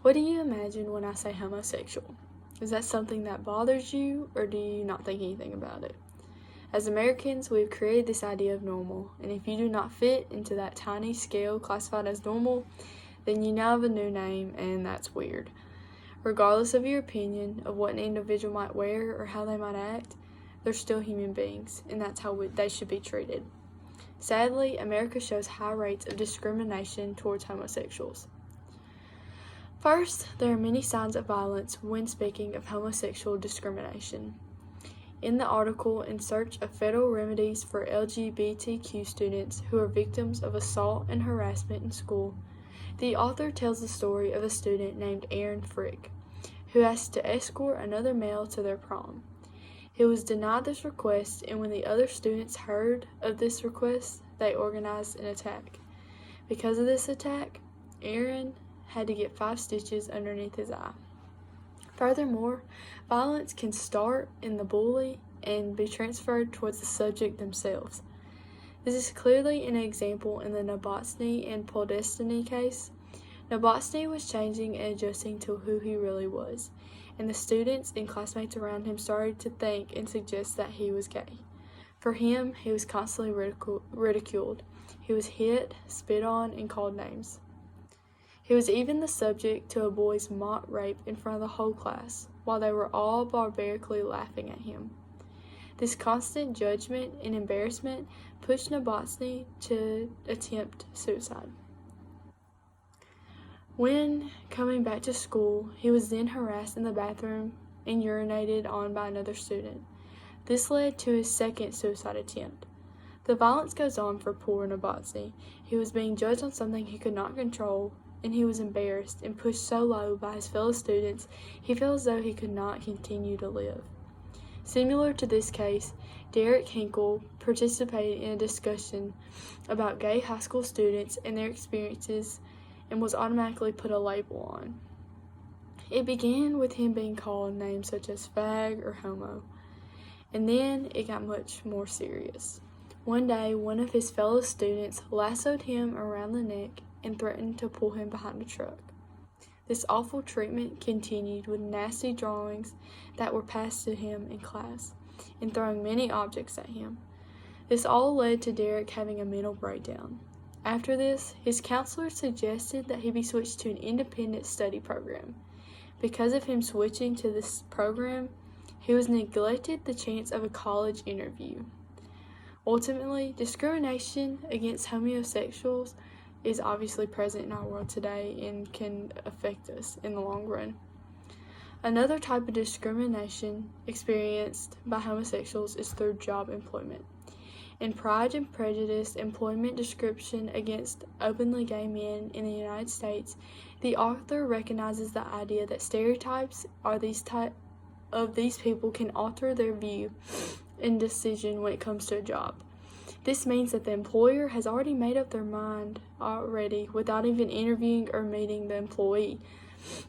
What do you imagine when I say homosexual? Is that something that bothers you, or do you not think anything about it? As Americans, we've created this idea of normal, and if you do not fit into that tiny scale classified as normal, then you now have a new name, and that's weird. Regardless of your opinion of what an individual might wear or how they might act, they're still human beings, and that's how they should be treated. Sadly, America shows high rates of discrimination towards homosexuals. First, there are many signs of violence when speaking of homosexual discrimination. In the article In Search of Federal Remedies for LGBTQ Students Who Are Victims of Assault and Harassment in School, the author tells the story of a student named Aaron Frick, who asked to escort another male to their prom. He was denied this request, and when the other students heard of this request, they organized an attack. Because of this attack, Aaron had to get 5 stitches underneath his eye. Furthermore, violence can start in the bully and be transferred towards the subject themselves. This is clearly an example in the Novotny and Podestny case. Novotny was changing and adjusting to who he really was, and the students and classmates around him started to think and suggest that he was gay. For him, he was constantly ridiculed. He was hit, spit on, and called names. He was even the subject to a boy's mock rape in front of the whole class, while they were all barbarically laughing at him. This constant judgment and embarrassment pushed Novotny to attempt suicide. When coming back to school, he was then harassed in the bathroom and urinated on by another student. This led to his second suicide attempt. The violence goes on for poor Novotny. He was being judged on something he could not control, and he was embarrassed and pushed so low by his fellow students, he felt as though he could not continue to live. Similar to this case, Derek Hinkle participated in a discussion about gay high school students and their experiences and was automatically put a label on. It began with him being called names such as fag or homo, and then it got much more serious. One day, one of his fellow students lassoed him around the neck and threatened to pull him behind a truck. This awful treatment continued with nasty drawings that were passed to him in class and throwing many objects at him. This all led to Derek having a mental breakdown. After this, his counselor suggested that he be switched to an independent study program. Because of him switching to this program, he was neglected the chance of a college interview. Ultimately, discrimination against homosexuals is obviously present in our world today and can affect us in the long run. Another type of discrimination experienced by homosexuals is through job employment. In Pride and Prejudice, employment description against openly gay men in the United States, the author recognizes the idea that stereotypes of these people can alter their view and decision when it comes to a job. This means that the employer has already made up their mind without even interviewing or meeting the employee,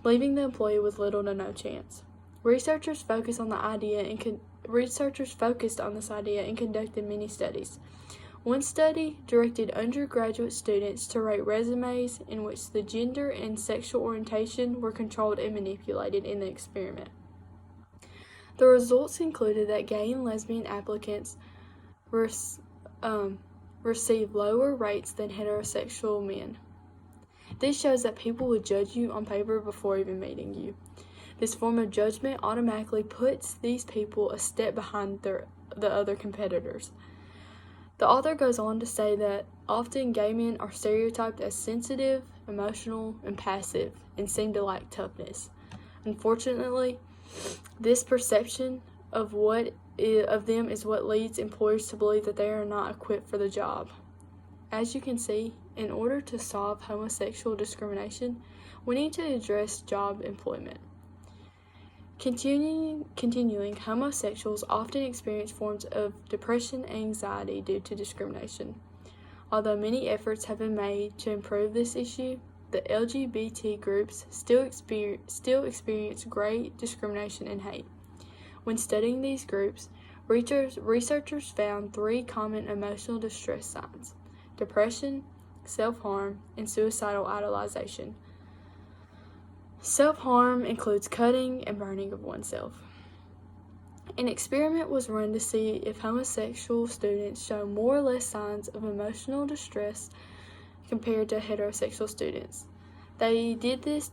leaving the employee with little to no chance. Researchers focused on this idea and conducted many studies. One study directed undergraduate students to write resumes in which the gender and sexual orientation were controlled and manipulated in the experiment. The results concluded that gay and lesbian applicants receive lower rates than heterosexual men. This shows that people would judge you on paper before even meeting you. This form of judgment automatically puts these people a step behind the other competitors. The author goes on to say that often gay men are stereotyped as sensitive, emotional, and passive, and seem to lack toughness. Unfortunately, this perception of them is what leads employers to believe that they are not equipped for the job. As you can see, in order to solve homosexual discrimination, we need to address job employment. Continuing, homosexuals often experience forms of depression and anxiety due to discrimination. Although many efforts have been made to improve this issue, the LGBT groups still experience great discrimination and hate. When studying these groups, researchers found 3 common emotional distress signs: depression, self-harm, and suicidal idealization. Self-harm includes cutting and burning of oneself. An experiment was run to see if homosexual students show more or less signs of emotional distress compared to heterosexual students. They did this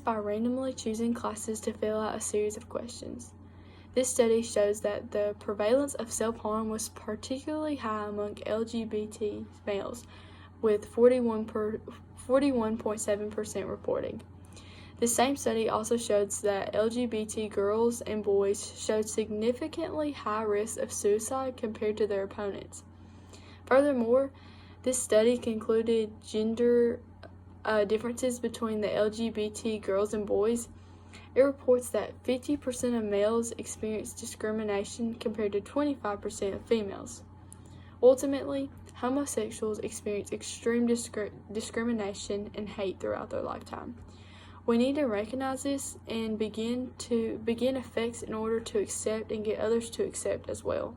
by randomly choosing classes to fill out a series of questions. This study shows that the prevalence of self-harm was particularly high among LGBT males, with 41.7% reporting. The same study also shows that LGBT girls and boys showed significantly high risk of suicide compared to their opponents. Furthermore, this study concluded gender differences between the LGBT girls and boys. It reports that 50% of males experience discrimination compared to 25% of females. Ultimately, homosexuals experience extreme discrimination and hate throughout their lifetime. We need to recognize this and begin effects in order to accept and get others to accept as well.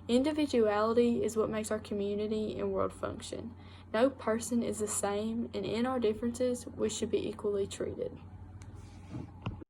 Individuality is what makes our community and world function. No person is the same, and in our differences, we should be equally treated.